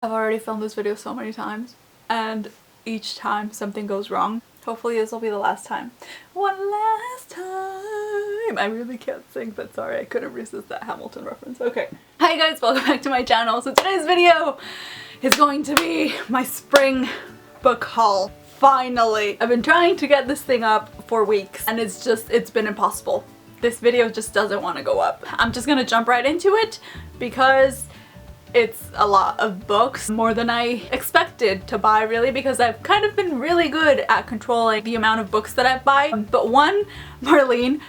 I've already filmed this video so many times, and each time something goes wrong. Hopefully this will be the last time. One last time! I really can't sing, but sorry, I couldn't resist that Hamilton reference. Okay. Hi guys, welcome back to my channel. So today's video is going to be my spring book haul. Finally! I've been trying to get this thing up for weeks, and it's been impossible. This video just doesn't want to go up. I'm just gonna jump right into it because it's a lot of books, more than I expected to buy, really, because I've kind of been really good at controlling the amount of books that I buy. But one, Marlene,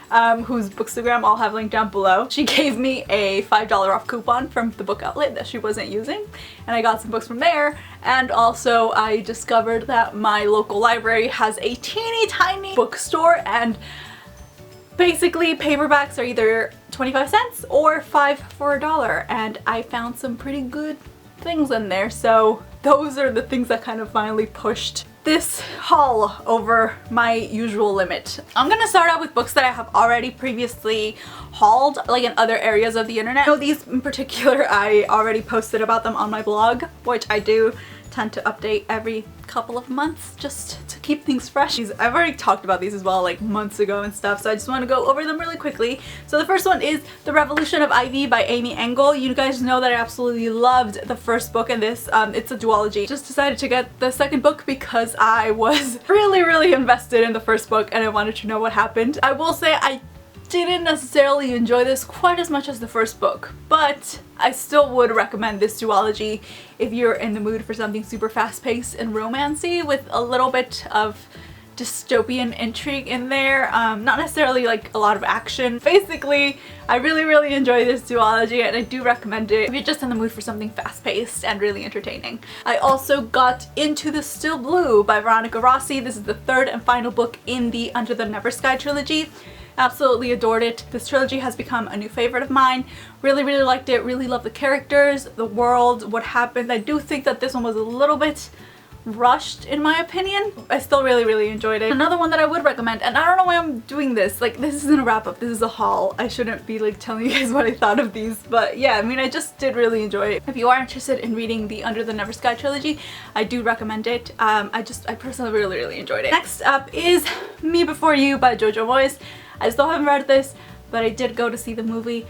whose bookstagram I'll have linked down below, she gave me a $5 off coupon from the book outlet that she wasn't using, and I got some books from there. And also I discovered that my local library has a teeny tiny bookstore, and basically paperbacks are either 25 cents or 5 for $1, and I found some pretty good things in there, so those are the things that kind of finally pushed this haul over my usual limit. I'm gonna start out with books that I have already previously hauled, like in other areas of the internet. So these in particular, I already posted about them on my blog, which I do tend to update every couple of months just to keep things fresh. I've already talked about these as well, like months ago and stuff, so I just want to go over them really quickly. So the first one is The Revolution of Ivy by Amy Engel. You guys know that I absolutely loved the first book in this. It's a duology. Just decided to get the second book because I was really invested in the first book and I wanted to know what happened. I will say I didn't necessarily enjoy this quite as much as the first book, but I still would recommend this duology if you're in the mood for something super fast-paced and romancy with a little bit of dystopian intrigue in there. Not necessarily like a lot of action. Basically, I really enjoy this duology and I do recommend it if you're just in the mood for something fast-paced and really entertaining. I also got into The Still Blue by Veronica Rossi. This is the third and final book in the Under the Never Sky trilogy. Absolutely adored it. This trilogy has become a new favorite of mine. Really liked it. Really love the characters, the world, what happened. I do think that this one was a little bit rushed in my opinion. I still really enjoyed it. Another one that I would recommend, and I don't know why I'm doing this, like this isn't a wrap up, this is a haul. I shouldn't be like telling you guys what I thought of these, but yeah, I mean I just did really enjoy it. If you are interested in reading the Under the Never Sky trilogy, I do recommend it. I personally really enjoyed it. Next up is Me Before You by Jojo Moyes. I still haven't read this, but I did go to see the movie.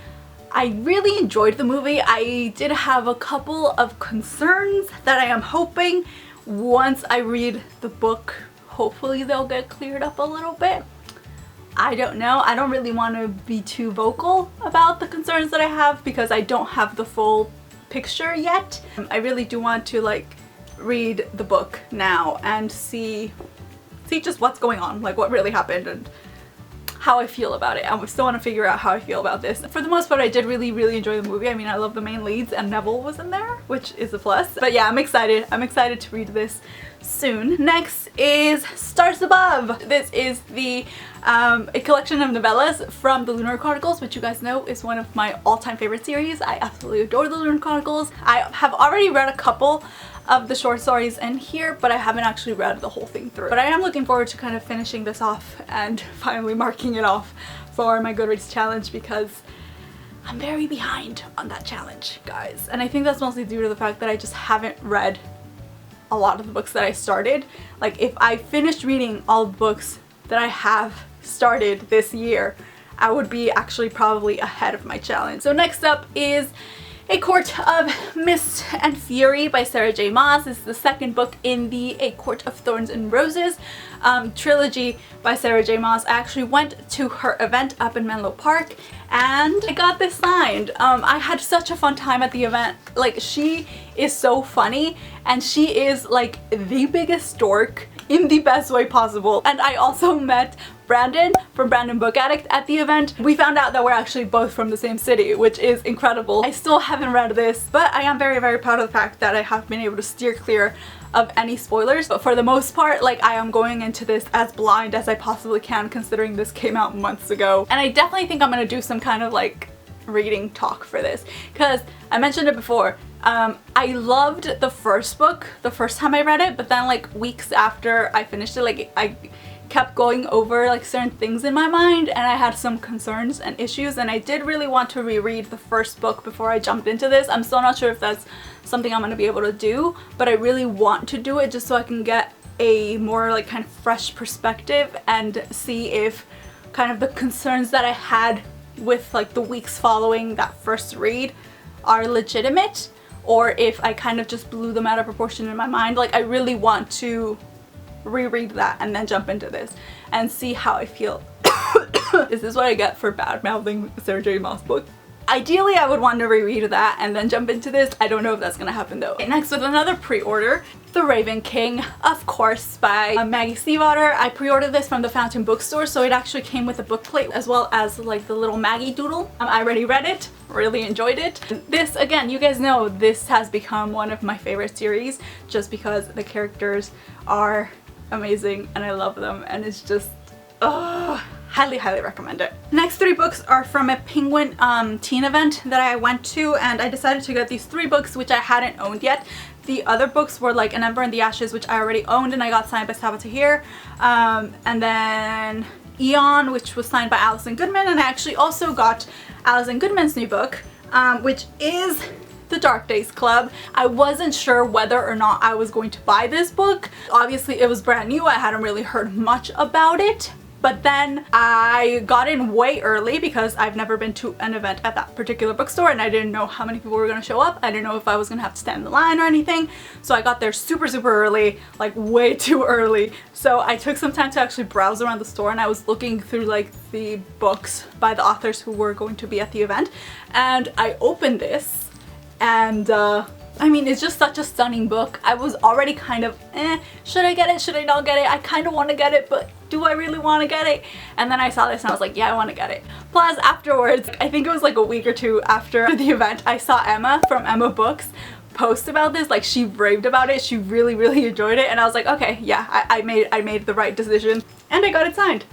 I really enjoyed the movie. I did have a couple of concerns that I am hoping once I read the book, hopefully they'll get cleared up a little bit. I don't know. I don't really want to be too vocal about the concerns that I have because I don't have the full picture yet. I really do want to like read the book now and see just what's going on, like what really happened and how I feel about it. I still want to figure out how I feel about this. For the most part, I did really enjoy the movie. I mean, I love the main leads and Neville was in there, which is a plus. But yeah, I'm excited. I'm excited to read this soon. Next is Stars Above. This is a collection of novellas from the Lunar Chronicles, which you guys know is one of my all-time favorite series. I absolutely adore the Lunar Chronicles. I have already read a couple of the short stories in here, but I haven't actually read the whole thing through. But I am looking forward to kind of finishing this off and finally marking it off for my Goodreads challenge because I'm very behind on that challenge, guys. And I think that's mostly due to the fact that I just haven't read a lot of the books that I started. Like if I finished reading all the books that I have started this year, I would be actually probably ahead of my challenge. So next up is A Court of Mist and Fury by Sarah J. Maas. This is the second book in the A Court of Thorns and Roses trilogy by Sarah J. Maas. I actually went to her event up in Menlo Park and I got this signed. I had such a fun time at the event. Like she is so funny and she is like the biggest dork in the best way possible. And I also met Brandon from Brandon Book Addict at the event. We found out that we're actually both from the same city, which is incredible. I still haven't read this, but I am very proud of the fact that I have been able to steer clear of any spoilers. But for the most part, like I am going into this as blind as I possibly can considering this came out months ago. And I definitely think I'm gonna do some kind of like reading talk for this because I mentioned it before. I loved the first book the first time I read it, but then like weeks after I finished it, like I kept going over like certain things in my mind, and I had some concerns and issues, and I did really want to reread the first book before I jumped into this. I'm still not sure if that's something I'm going to be able to do, but I really want to do it just so I can get a more like kind of fresh perspective and see if kind of the concerns that I had with like the weeks following that first read are legitimate, or if I kind of just blew them out of proportion in my mind. Like, I really want to reread that and then jump into this and see how I feel. Is this what I get for bad mouthing Sarah J. Maas book? Ideally, I would want to reread that and then jump into this. I don't know if that's gonna happen though. Okay, next with another pre-order, The Raven King, of course, by Maggie Stiefvater. I pre-ordered this from the Fountain Bookstore, so it actually came with a book plate as well as like the little Maggie doodle. I already read it, really enjoyed it. This, again, you guys know this has become one of my favorite series just because the characters are amazing and I love them, and it's just, highly recommend it. Next 3 books are from a Penguin teen event that I went to, and I decided to get these 3 books which I hadn't owned yet. The other books were like An Ember in the Ashes, which I already owned and I got signed by Stiefvater, and then Eon, which was signed by Alison Goodman, and I actually also got Alison Goodman's new book, which is The Dark Days Club. I wasn't sure whether or not I was going to buy this book. Obviously it was brand new, I hadn't really heard much about it. But then I got in way early because I've never been to an event at that particular bookstore and I didn't know how many people were going to show up. I didn't know if I was going to have to stand in the line or anything. So I got there super early, like way too early. So I took some time to actually browse around the store, and I was looking through like the books by the authors who were going to be at the event. And I opened this and I mean, it's just such a stunning book. I was already kind of, should I get it? Should I not get it? I kind of want to get it, but do I really want to get it? And then I saw this and I was like, yeah, I want to get it. Plus afterwards, I think it was like a week or 2 after the event, I saw Emma from Emma Books post about this. Like, she raved about it. She really enjoyed it. And I was like, okay, yeah, I made the right decision. And I got it signed.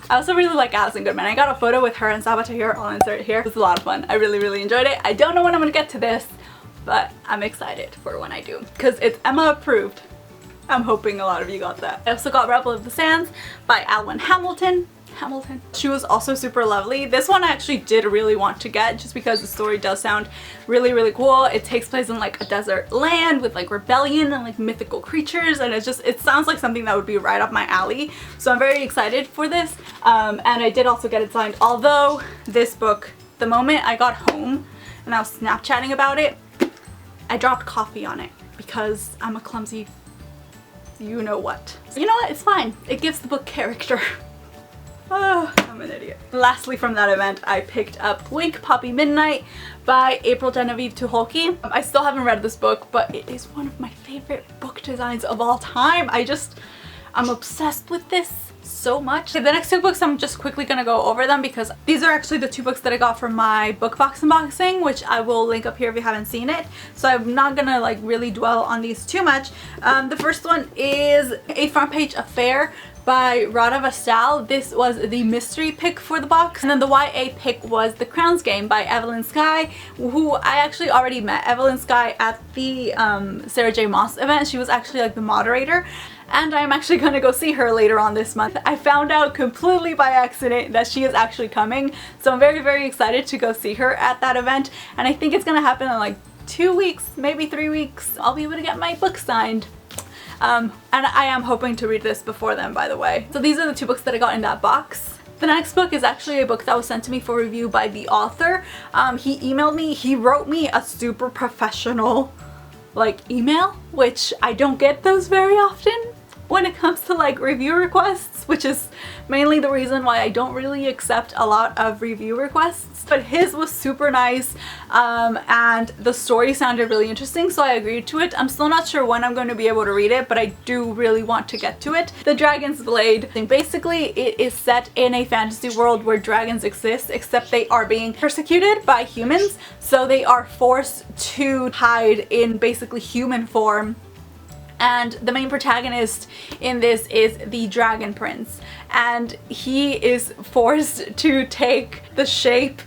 I also really like Alison Goodman. I got a photo with her and Stiefvater here. I'll insert it here. It was a lot of fun. I really enjoyed it. I don't know when I'm gonna get to this, but I'm excited for when I do because it's Emma approved. I'm hoping a lot of you got that. I also got Rebel of the Sands by Alwyn Hamilton. She was also super lovely. This one I actually did really want to get just because the story does sound really cool. It takes place in like a desert land with like rebellion and like mythical creatures, and it sounds like something that would be right up my alley. So I'm very excited for this. And I did also get it signed, although this book, the moment I got home and I was Snapchatting about it, I dropped coffee on it because I'm a clumsy you know what. You know what? It's fine. It gives the book character. Oh, I'm an idiot. Lastly, from that event, I picked up Wink Poppy Midnight by Genevieve Tucholke. I still haven't read this book, but it is one of my favorite book designs of all time. I'm obsessed with this so much. Okay, the next 2 books, I'm just quickly gonna go over them because these are actually the 2 books that I got from my book box unboxing, which I will link up here if you haven't seen it. So I'm not gonna like really dwell on these too much. The first one is A Front Page Affair by Radha Vatsal. This was the mystery pick for the box. And then the YA pick was The Crown's Game by Evelyn Skye, who I actually already met Evelyn Skye at the Sarah J. Maas event. She was actually like the moderator. And I'm actually gonna go see her later on this month. I found out completely by accident that she is actually coming. So I'm very excited to go see her at that event. And I think it's gonna happen in like 2 weeks, maybe 3 weeks. I'll be able to get my book signed. And I am hoping to read this before then, by the way. So these are the 2 books that I got in that box. The next book is actually a book that was sent to me for review by the author. He emailed me, he wrote me a super professional like email, which I don't get those very often when it comes to like review requests, which is mainly the reason why I don't really accept a lot of review requests. But his was super nice, and the story sounded really interesting, so I agreed to it. I'm still not sure when I'm going to be able to read it, but I do really want to get to it. The Dragon's Blade. Basically, it is set in a fantasy world where dragons exist, except they are being persecuted by humans, so they are forced to hide in basically human form. And the main protagonist in this is the Dragon Prince, and he is forced to take the shape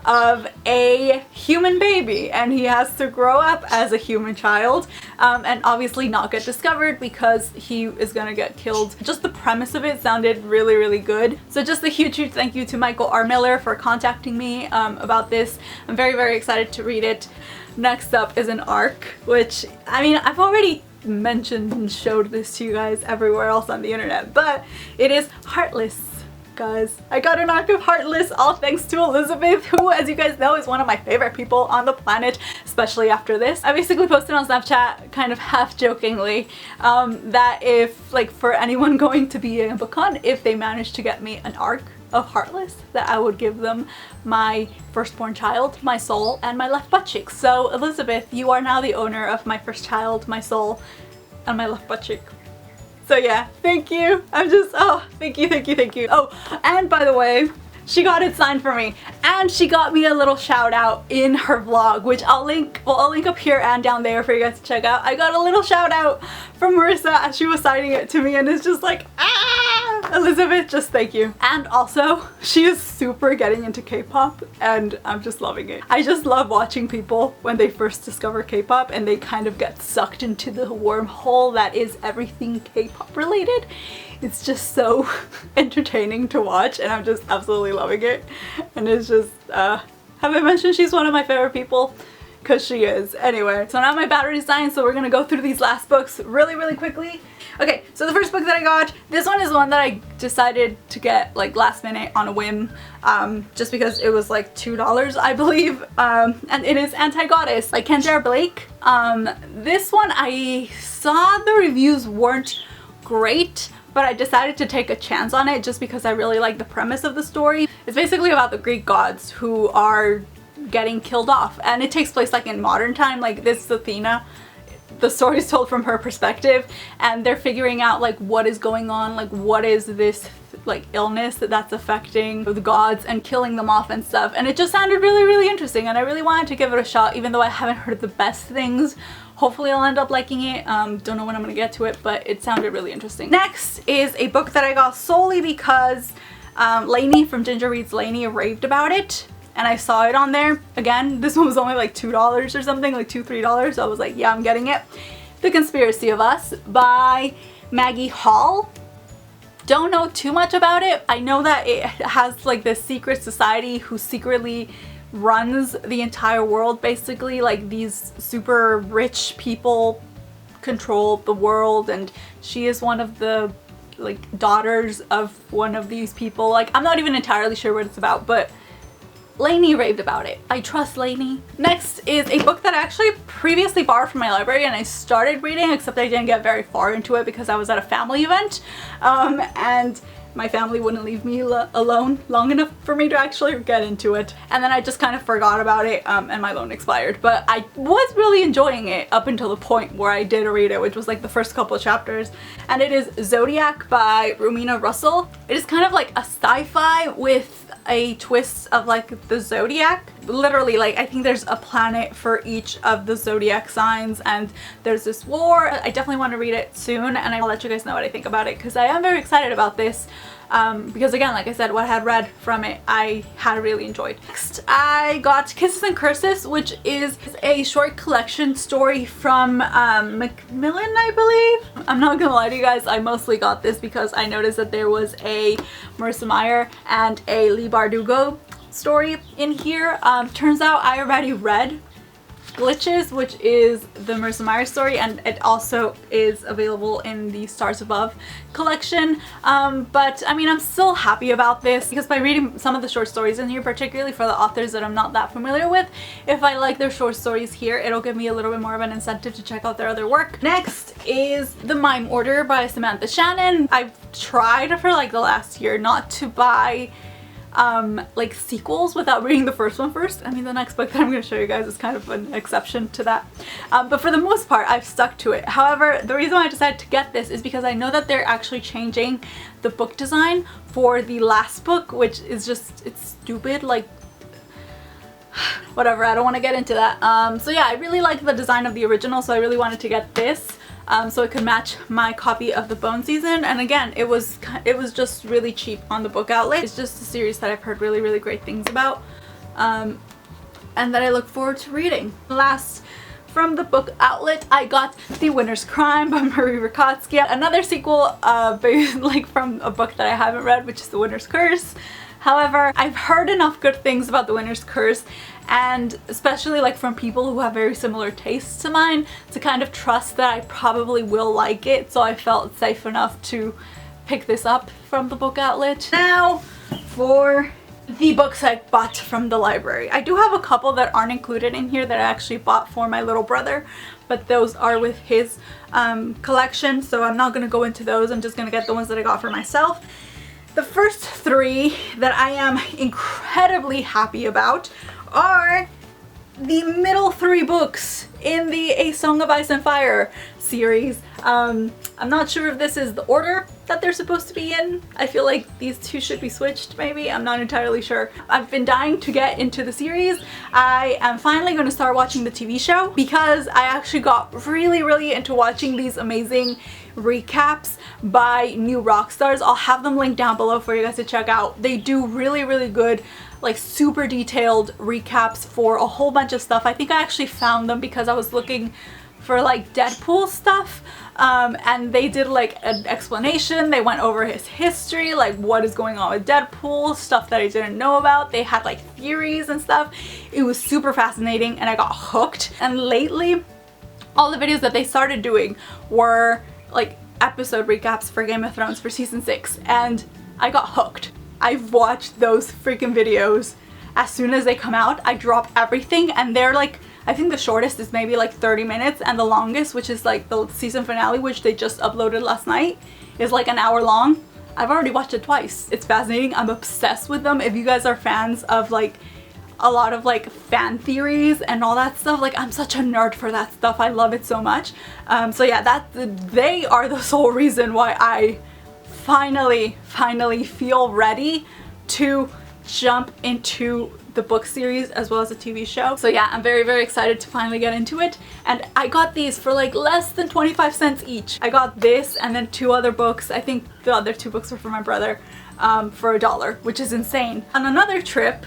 of a human baby, and he has to grow up as a human child and obviously not get discovered because he is gonna get killed. Just the premise of it sounded really, really good. So just a huge thank you to Michael R. Miller for contacting me about this. I'm very, very excited to read it. Next up is an arc, which, I mean, I've already mentioned and showed this to you guys everywhere else on the internet, but it is Heartless, guys. I got an arc of Heartless, all thanks to Elizabeth, who, as you guys know, is one of my favorite people on the planet, especially after this. I basically posted on Snapchat, kind of half jokingly, that if, like, for anyone going to be a BookCon, if they managed to get me an arc of Heartless, that I would give them my firstborn child, my soul, and my left butt cheek. So Elizabeth, you are now the owner of my first child, my soul, and my left butt cheek. So yeah, thank you. I'm just, oh, thank you, thank you, thank you. Oh, and by the way, she got it signed for me, and she got me a little shout out in her vlog, which I'll link up here and down there for you guys to check out. I got a little shout out from Marissa as she was signing it to me, and it's just like, ah, Elizabeth, just thank you. And also, she is super getting into K-pop, and I'm just loving it. I just love watching people when they first discover K-pop and they kind of get sucked into the wormhole that is everything K-pop related. It's just so entertaining to watch, and I'm just absolutely loving it. And it's just, have I mentioned she's one of my favorite people? Because she is. Anyway, so now my battery's dying, so we're gonna go through these last books really, really quickly. Okay, so the first book that I got, this one is one that I decided to get like last minute on a whim, just because it was like $2, I believe, and it is Antigoddess by Kendare Blake. This one, I saw the reviews weren't great, but I decided to take a chance on it just because I really like the premise of the story. It's basically about the Greek gods who are getting killed off, and it takes place like in modern time. Like, this is Athena. The story is told from her perspective, and they're figuring out like what is going on, like what is this like illness that's affecting the gods and killing them off and stuff. And it just sounded really, really interesting, and I really wanted to give it a shot, even though I haven't heard the best things. Hopefully I'll end up liking it. Don't know when I'm gonna get to it, but it sounded really interesting. Next is a book that I got solely because LAINEY from Ginger Reads LAINEY raved about it, and I saw it on there. Again, this one was only like $2 or something, like $2, $3, so I was like, yeah, I'm getting it. The Conspiracy of Us by Maggie Hall. Don't know too much about it. I know that it has like this secret society who secretly runs the entire world, basically. Like, these super rich people control the world, and she is one of the like daughters of one of these people. Like, I'm not even entirely sure what it's about, but LAINEY raved about it. I trust LAINEY. Next is a book that I actually previously borrowed from my library and I started reading, except I didn't get very far into it because I was at a family event, and my family wouldn't leave me alone long enough for me to actually get into it. And then I just kind of forgot about it, and my loan expired. But I was really enjoying it up until the point where I did read it, which was like the first couple of chapters. And it is Zodiac by Romina Russell. It is kind of like a sci-fi with a twist of like the Zodiac. Literally, like, I think there's a planet for each of the Zodiac signs, and there's this war. I definitely want to read it soon, and I'll let you guys know what I think about it, because I am very excited about this. Because again, like I said, what I had read from it, I had really enjoyed. Next, I got Kisses and Curses, which is a short collection story from Macmillan, I believe. I'm not gonna lie to you guys, I mostly got this because I noticed that there was a Marissa Meyer and a Leigh Bardugo story in here. Turns out I already read Glitches, which is the Marissa Meyer story, and it also is available in the Stars Above collection. But I mean, I'm still happy about this because by reading some of the short stories in here, particularly for the authors that I'm not that familiar with, if I like their short stories here, it'll give me a little bit more of an incentive to check out their other work. Next is The Mime Order by Samantha Shannon. I've tried for like the last year not to buy like sequels without reading the first one first. I mean, the next book that I'm going to show you guys is kind of an exception to that. But for the most part, I've stuck to it. However, the reason why I decided to get this is because I know that they're actually changing the book design for the last book, which is just, it's stupid. Like, whatever, I don't want to get into that. So yeah, I really like the design of the original, so I really wanted to get this. So it could match my copy of The Bone Season, and again, it was just really cheap on the book outlet. It's just a series that I've heard really, really great things about. and that I look forward to reading. Last, from the book outlet, I got The Winter's Crime by Marie Rakotsky, another sequel like from a book that I haven't read, which is The Winter's Curse. However, I've heard enough good things about The Winter's Curse, and especially like from people who have very similar tastes to mine, to kind of trust that I probably will like it, so I felt safe enough to pick this up from the book outlet. Now for the books I bought from the library. I do have a couple that aren't included in here that I actually bought for my little brother, but those are with his collection, so I'm not going to go into those. I'm just going to get the ones that I got for myself. The first three that I am incredibly happy about are the middle three books in the A Song of Ice and Fire series. I'm not sure if this is the order that they're supposed to be in. I feel like these two should be switched maybe. I'm not entirely sure. I've been dying to get into the series. I am finally going to start watching the TV show because I actually got really into watching these amazing recaps by new rock stars. I'll have them linked down below for you guys to check out. They do really good, like super detailed recaps for a whole bunch of stuff. I think I actually found them because I was looking for like Deadpool stuff, and they did like an explanation. They went over his history, like what is going on with Deadpool, stuff that I didn't know about. They had like theories and stuff. It was super fascinating and I got hooked. And lately, all the videos that they started doing were like episode recaps for Game of Thrones for season 6, and I got hooked. I've watched those freaking videos as soon as they come out. I drop everything, and they're like, I think the shortest is maybe like 30 minutes, and the longest, which is like the season finale, which they just uploaded last night, is like an hour long. I've already watched it twice. It's fascinating. I'm obsessed with them. If you guys are fans of like a lot of like fan theories and all that stuff, like I'm such a nerd for that stuff. I love it so much. So yeah, they are the sole reason why I finally feel ready to jump into the book series as well as the TV show. So yeah, I'm very excited to finally get into it. And I got these for like less than 25 cents each. I got this and then 2 other books. I think the other 2 books were for my brother, for $1, which is insane. On another trip,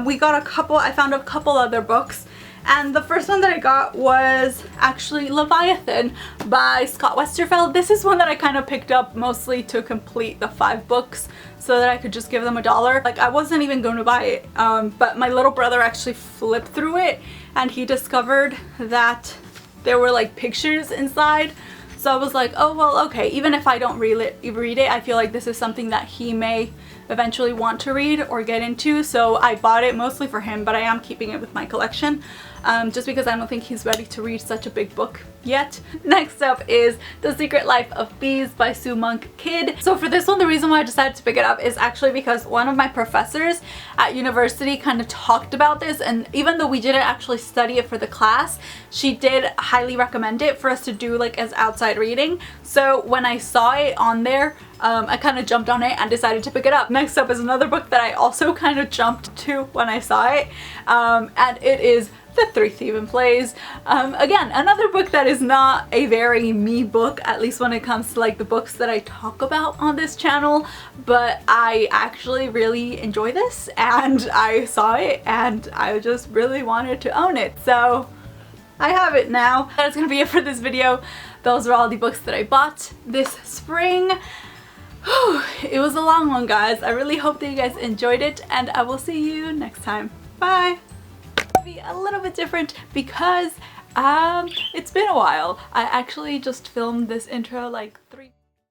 we got I found a couple other books. And the first one that I got was actually Leviathan by Scott Westerfeld. This is one that I kind of picked up mostly to complete the 5 books so that I could just give them $1. Like I wasn't even going to buy it, but my little brother actually flipped through it and he discovered that there were like pictures inside. So I was like, oh well, okay, even if I don't read it, I feel like this is something that he may eventually want to read or get into. So I bought it mostly for him, but I am keeping it with my collection. Just because I don't think he's ready to read such a big book yet. Next up is The Secret Life of Bees by Sue Monk Kidd. So for this one, the reason why I decided to pick it up is actually because one of my professors at university kind of talked about this, and even though we didn't actually study it for the class, she did highly recommend it for us to do like as outside reading. So when I saw it on there, I kind of jumped on it and decided to pick it up. Next up is another book that I also kind of jumped to when I saw it, and it is The Three Theban Plays. Again, another book that is not a very me book, at least when it comes to like the books that I talk about on this channel, but I actually really enjoy this, and I saw it and I just really wanted to own it, so I have it now. That's gonna be it for this video. Those are all the books that I bought this spring. It was a long one, guys. I really hope that you guys enjoyed it, and I will see you next time. Bye! Be a little bit different because it's been a while. I actually just filmed this intro like 3